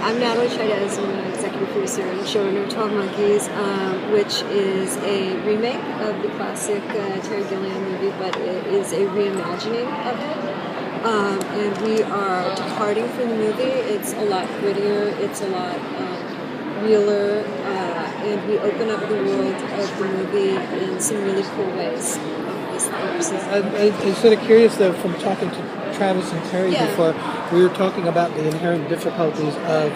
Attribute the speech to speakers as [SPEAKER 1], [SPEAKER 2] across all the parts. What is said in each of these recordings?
[SPEAKER 1] I'm Natalie Chaidez. I'm an executive producer and showrunner of 12 Monkeys, which is a remake of the classic Terry Gilliam movie, but it is a reimagining of it. And we are departing from the movie. It's a lot grittier, it's a lot realer, and we open up the world of the movie in some really cool ways.
[SPEAKER 2] I'm sort of curious, though, from talking to Travis and Terry before, we were talking about the inherent difficulties of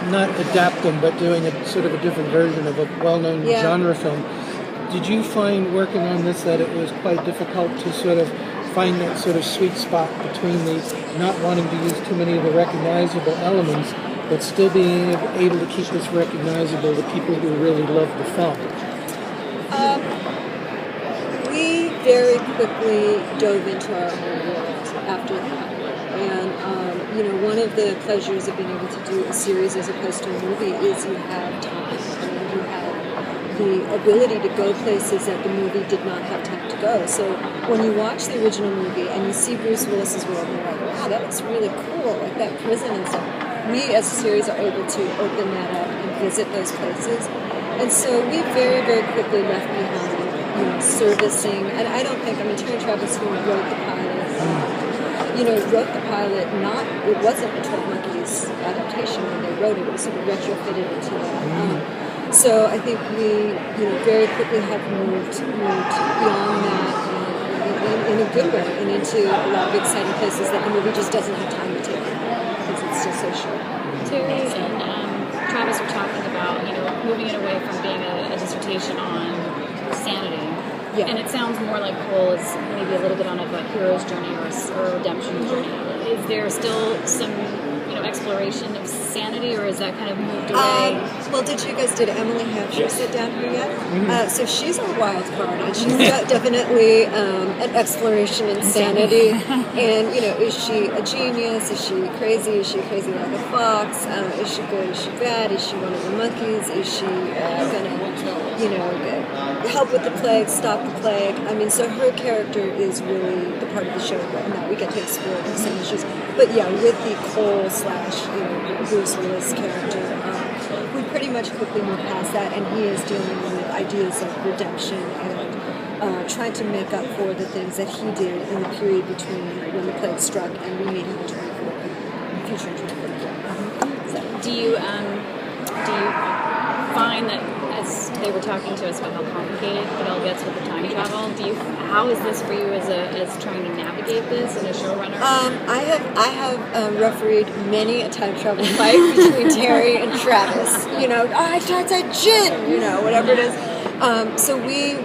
[SPEAKER 2] not adapting, but doing a sort of a different version of a well-known genre film. Did you find working on this that it was quite difficult to sort of find that sort of sweet spot between the not wanting to use too many of the recognizable elements, but still being able to keep this recognizable to people who really love the film?
[SPEAKER 1] We very quickly dove into our own world after the pilot. And, one of the pleasures of being able to do a series as opposed to a movie is you have time. And you have the ability to go places that the movie did not have time to go. So when you watch the original movie and you see Bruce Willis's world, and you're like, wow, that looks really cool, like that prison and stuff. We as a series are able to open that up and visit those places. And so we very, very quickly left behind servicing, and I don't think, Terry Travis, who wrote the pilot, wrote the pilot, it wasn't a 12 Monkeys adaptation when they wrote it, it was sort of retrofitted into that. So I think we, very quickly have moved beyond that in a good way and into a lot of exciting places that the movie just doesn't have time to take because it's just so short.
[SPEAKER 3] Terry and Travis were talking about, moving it away from being a dissertation on sanity.
[SPEAKER 1] Yeah.
[SPEAKER 3] And it sounds more like Cole is maybe a little bit on a hero's journey or a redemption journey. Is there still some, exploration of sanity, or is that kind of moved away?
[SPEAKER 1] Well, did Emily Hampshire sit down here yet? So she's our wild card, and she's definitely an exploration in sanity. And, is she a genius? Is she crazy? Is she crazy like a fox? Is she good? Is she bad? Is she one of the monkeys? Is she going to, help with the plague, stop the plague? So her character is really the part of the show that we get to explore those same issues. But yeah, with the Cole / Bruce Willis character, we pretty much quickly moved past that, and he is dealing with ideas of redemption and trying to make up for the things that he did in the period between when the plague struck and we meet him in 2044, future in 2044. So.
[SPEAKER 3] Do you find that, as they were talking to us about how complicated it all gets with the time travel, how is this for you as trying to navigate this as a showrunner?
[SPEAKER 1] I have refereed many a time travel fight between Terry and Travis. I tried that gin, whatever it is. So we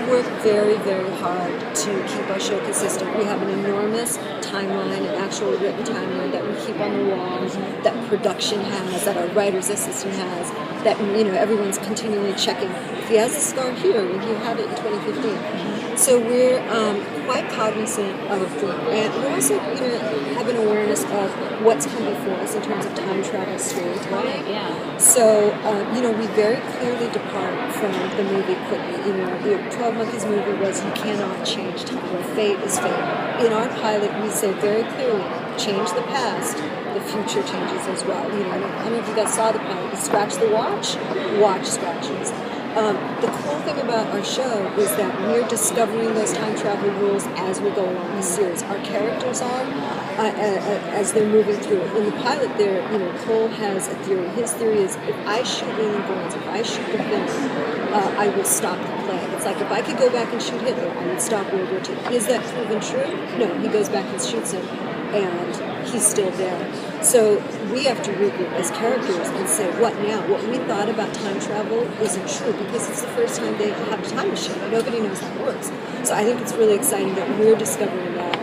[SPEAKER 1] work very, very hard to keep our show consistent. We have an enormous timeline, an actual written timeline that we keep on the walls, that production has, that our writer's assistant has, that everyone's continually checking. If he has a scar here, will you have it in 2015? So we're quite cognizant of and we also have an awareness of what's come before us in terms of time travel storytelling.
[SPEAKER 3] Right, yeah.
[SPEAKER 1] So we very clearly depart from the movie quickly. The 12 Monkeys movie was you cannot change time. Fate is fate. In our pilot, we say very clearly, change the past, the future changes as well. I don't know if you guys saw the pilot. You scratch the watch scratches. The cool thing about our show is that we're discovering those time travel rules as we go along the series. Our characters are, as they're moving through it. In the pilot there, Cole has a theory. His theory is, if I shoot alien bones, if I shoot the villain, I will stop the plague. It's like, if I could go back and shoot Hitler, I would stop World War II. Is that proven true? No, he goes back and shoots him, and he's still there. So we have to regroup as characters and say, what now? What we thought about time travel isn't true because it's the first time they have a time machine. Nobody knows how it works. So I think it's really exciting that we're discovering that,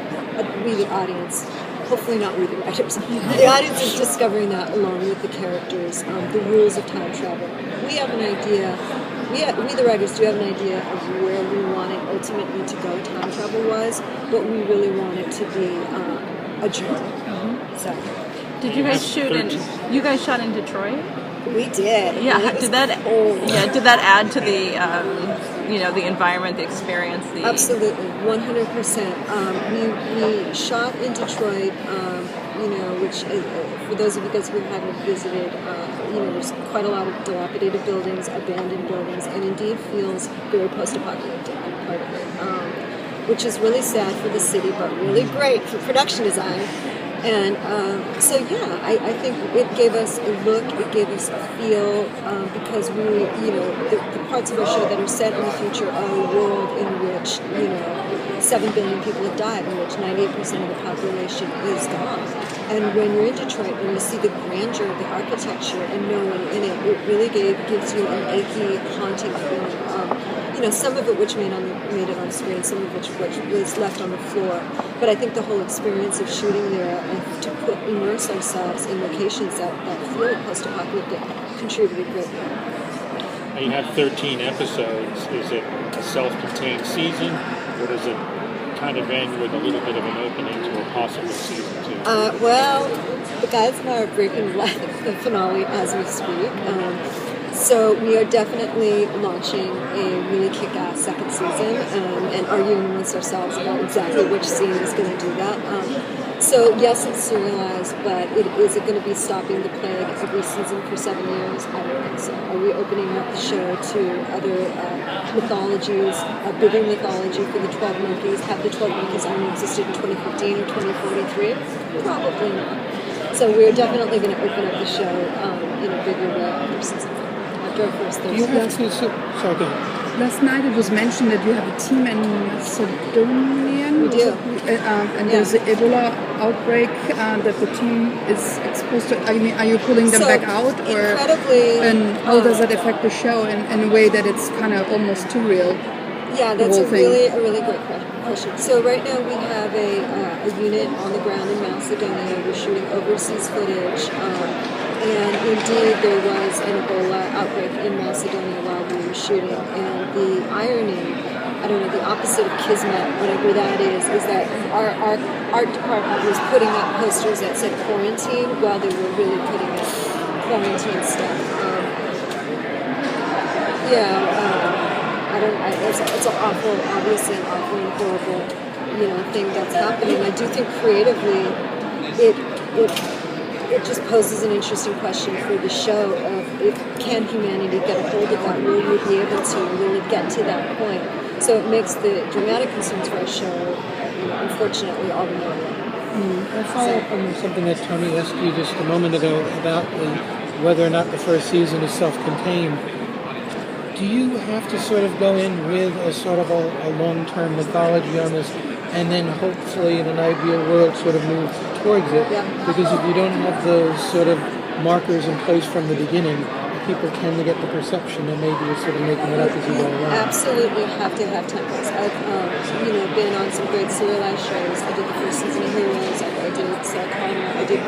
[SPEAKER 1] we the audience, hopefully not we the writers. The audience is discovering that along with the characters, the rules of time travel. We have an idea, we the writers do have an idea of where we want it ultimately to go time travel was, but we really want it to be a journey. So.
[SPEAKER 4] Did you guys shoot you guys shot in Detroit?
[SPEAKER 1] We did.
[SPEAKER 4] Yeah. Did that add to the the environment, the experience?
[SPEAKER 1] Absolutely, 100%. We shot in Detroit. which for those of you guys who haven't visited, there's quite a lot of dilapidated buildings, abandoned buildings, and indeed feels very post-apocalyptic part of it, which is really sad for the city, but really great for production design. And I think it gave us a look, it gave us a feel, because the parts of our show that are set in the future are a world in which, 7 billion people have died, in which 98% of the population is gone. And when you're in Detroit and you see the grandeur of the architecture and no one in it, it really gives you an achy, haunting feeling. Some of it which made it on screen, some of which was left on the floor. But I think the whole experience of shooting there and to immerse ourselves in locations that feel post-apocalyptic contributed greatly.
[SPEAKER 5] Now you have 13 episodes. Is it a self-contained season, or does it kind of end with a little bit of an opening to a possible season 2?
[SPEAKER 1] Well, the guys and I are breaking the finale as we speak. So we are definitely launching a really kick-ass second season and arguing amongst ourselves about exactly which scene is going to do that. So yes, it's serialized, but is it going to be stopping the plague every season for 7 years? I don't think so. Are we opening up the show to other mythologies, a bigger mythology for the 12 Monkeys? Have the 12 Monkeys only existed in 2015 or 2043? Probably not. So we're definitely going to open up the show in a bigger way after season 4.
[SPEAKER 2] You have to, sorry, go ahead.
[SPEAKER 6] Last night it was mentioned that you have a team in Macedonia.
[SPEAKER 1] We do.
[SPEAKER 6] And there's an Ebola outbreak that the team is exposed to. I mean, are you pulling them back out? Or,
[SPEAKER 1] incredibly.
[SPEAKER 6] And how does that affect the show in a way that it's kind of almost too real?
[SPEAKER 1] Yeah, that's a really great question. So right now we have a unit on the ground in Macedonia. We're shooting overseas footage. And indeed, there was an Ebola outbreak in Macedonia while we were shooting. And the irony, I don't know, the opposite of kismet, whatever that is that our art department was putting up posters that said quarantine while they were really putting up quarantine stuff. It's an awful, obviously an awful and horrible, thing that's happening. I do think creatively, it just poses an interesting question for the show of can humanity get a hold of that? Will we be able to really get to that point? So it makes the dramatic concerns for our show, unfortunately, all the more real.
[SPEAKER 2] I'll follow up on something that Tony asked you just a moment ago about whether or not the first season is self-contained. Do you have to sort of go in with a sort of a long-term mythology on this, and then hopefully in an ideal world sort of move towards it?
[SPEAKER 1] Yeah.
[SPEAKER 2] Because if you don't have those sort of markers in place from the beginning, people tend to get the perception that maybe you're sort of making it up as you go along.
[SPEAKER 1] Absolutely have to have tempos. I've been on some great serialized shows. I did the first season of Heroes. I did Sarah Connor. I did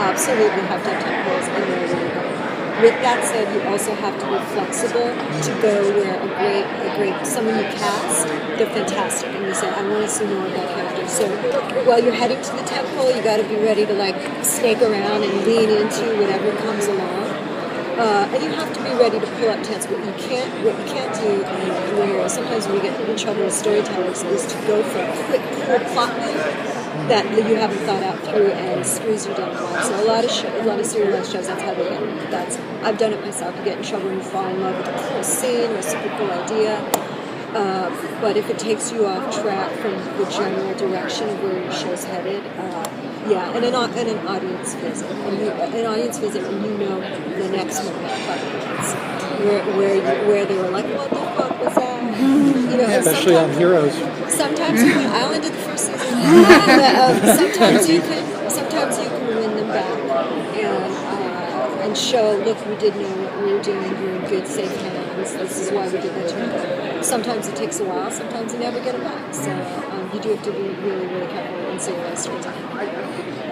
[SPEAKER 1] absolutely have to have tempos and know where you're going. With that said, you also have to be flexible to go where someone you cast, they're fantastic, and you say, I want to see more of that character. So while you're heading to the temple, you got to be ready to snake around and lean into whatever comes along. And you have to be ready to pull up tents. What you can't do, and sometimes we get in trouble with storytellers, is to go for a quick, cool plot move that you haven't thought out through and screws you down the line. So a lot of serialized shows, that's how they end. I've done it myself. You get in trouble when you fall in love with a cool scene or a super cool idea. But if it takes you off track from the general direction of where your show's headed, and an audience visit. An audience visit when you know the next moment, 5 minutes, where they were like, what the fuck was that?
[SPEAKER 2] Especially on Heroes.
[SPEAKER 1] Sometimes I only did the first season. Sometimes you can win them back and show, look, we did know what we were doing. We were in good, safe hands. This is why we did that to them. Sometimes it takes a while. Sometimes you never get them back. So you do have to be really, really careful and serious storytelling.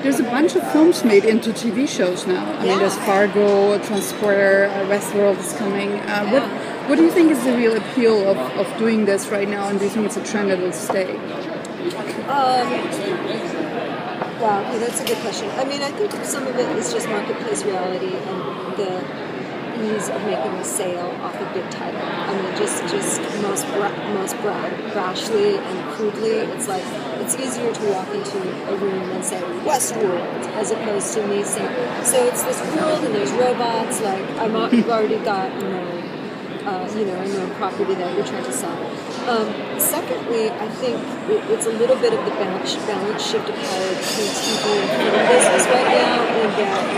[SPEAKER 6] There's a bunch of films made into TV shows now. I mean, there's Fargo, Transporter, Westworld is coming. What do you think is the real appeal of doing this right now, and do you think it's a trend that will stay?
[SPEAKER 1] Wow, that's a good question. I mean, I think some of it is just marketplace reality and ease of making a sale off a big title. I mean, just most brashly and crudely, it's like it's easier to walk into a room and say Westworld as opposed to me saying, so it's this world and there's robots. Like you've already got a known property that you're trying to sell. Secondly, I think it's a little bit of the balance shift of power between TV and film business right now, in that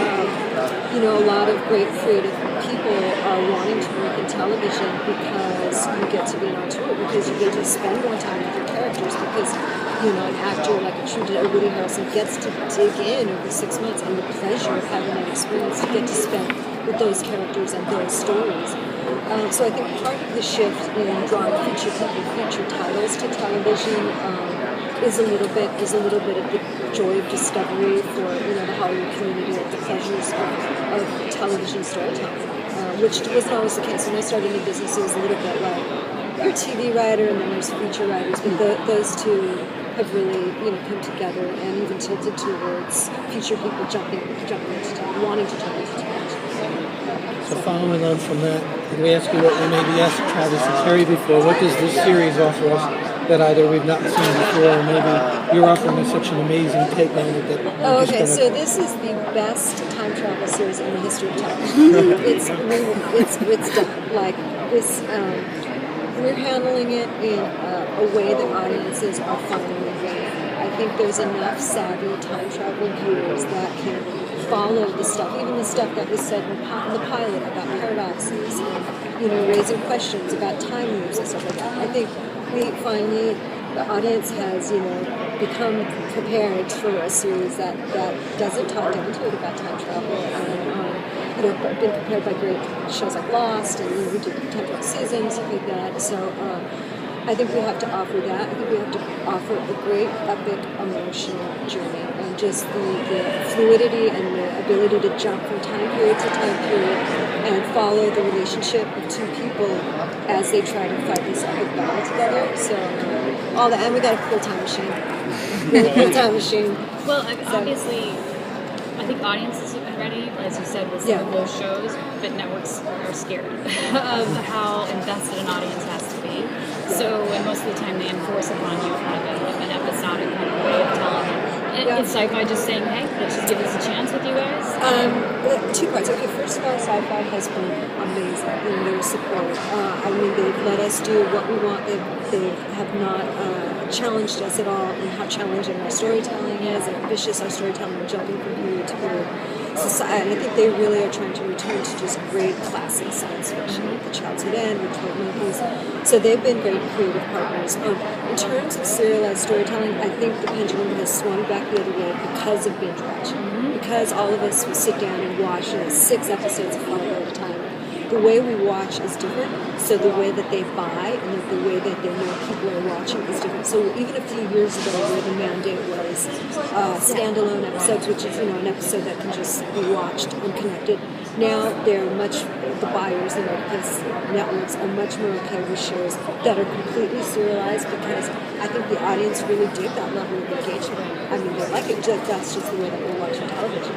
[SPEAKER 1] a lot of great creative people are wanting to work in television because you get to be an auteur, because you get to spend more time with your characters, because an actor like a true Woody Harrelson gets to dig in over 6 months, and the pleasure of having that experience to get to spend with those characters and those stories. So I think part of the shift in drawing feature titles to television is a little bit of the joy of discovery for the Hollywood community, of the pleasures of television storytelling, which wasn't always the case. When I started in the business, it was a little bit like you're a TV writer and then there's feature writers, but those two have really come together and even tilted towards feature people jumping into television, wanting to jump into television.
[SPEAKER 2] So following on from that, can we ask you what we maybe asked Travis and Terry before? What does this series offer us that either we've not seen before, or maybe you're offering us such an amazing take on it that
[SPEAKER 1] okay, so this is the best time travel series in the history of television. It's done. Like this, we're handling it in a way that audiences are finally ready. I think there's enough savvy time travel viewers that can follow the stuff, even the stuff that was said in the pilot about paradoxes and raising questions about time loops and stuff like that. I think the audience has become prepared for a series that doesn't talk down to it about time travel, and been prepared by great shows like Lost, and we did 10 12 seasons, stuff like that. So I think we have to offer that. I think we have to offer a great, epic, emotional journey, and just the fluidity and the ability to jump from time period to time period and follow the relationship of two people as they try to fight this epic battle together. So all that, and we got a cool time machine. Really cool time machine.
[SPEAKER 3] Well, obviously, I think audiences have been ready, as you said, with some of those shows, but networks are scared of how invested an audience has to be. So, and most of the time they enforce upon you kind of an episodic kind of way of telling it. Is sci-fi just saying, hey, let's just give this a chance with you guys?
[SPEAKER 1] 2 parts. Okay, first of all, sci-fi has been amazing in their support. They've let us do what we want. They have not challenged us at all in how challenging our storytelling is and ambitious our storytelling, jumping from period to period. Society. And I think they really are trying to return to just great classic science fiction, like The Child's End, with 12 Monkeys. So they've been great creative partners. In terms of serialized storytelling, I think the pendulum has swung back the other way because of binge watching. Because all of us will sit down and watch 6 episodes of Fargo at a time. The way we watch is different, so the way that they buy and the way that they know people are watching is different. So even a few years ago, where the mandate was standalone episodes, which is an episode that can just be watched unconnected, now the buyers, the networks are much more okay with shows that are completely serialized, because I think the audience really dig that level of engagement. I mean, they like it. That's just the way that we're watching television.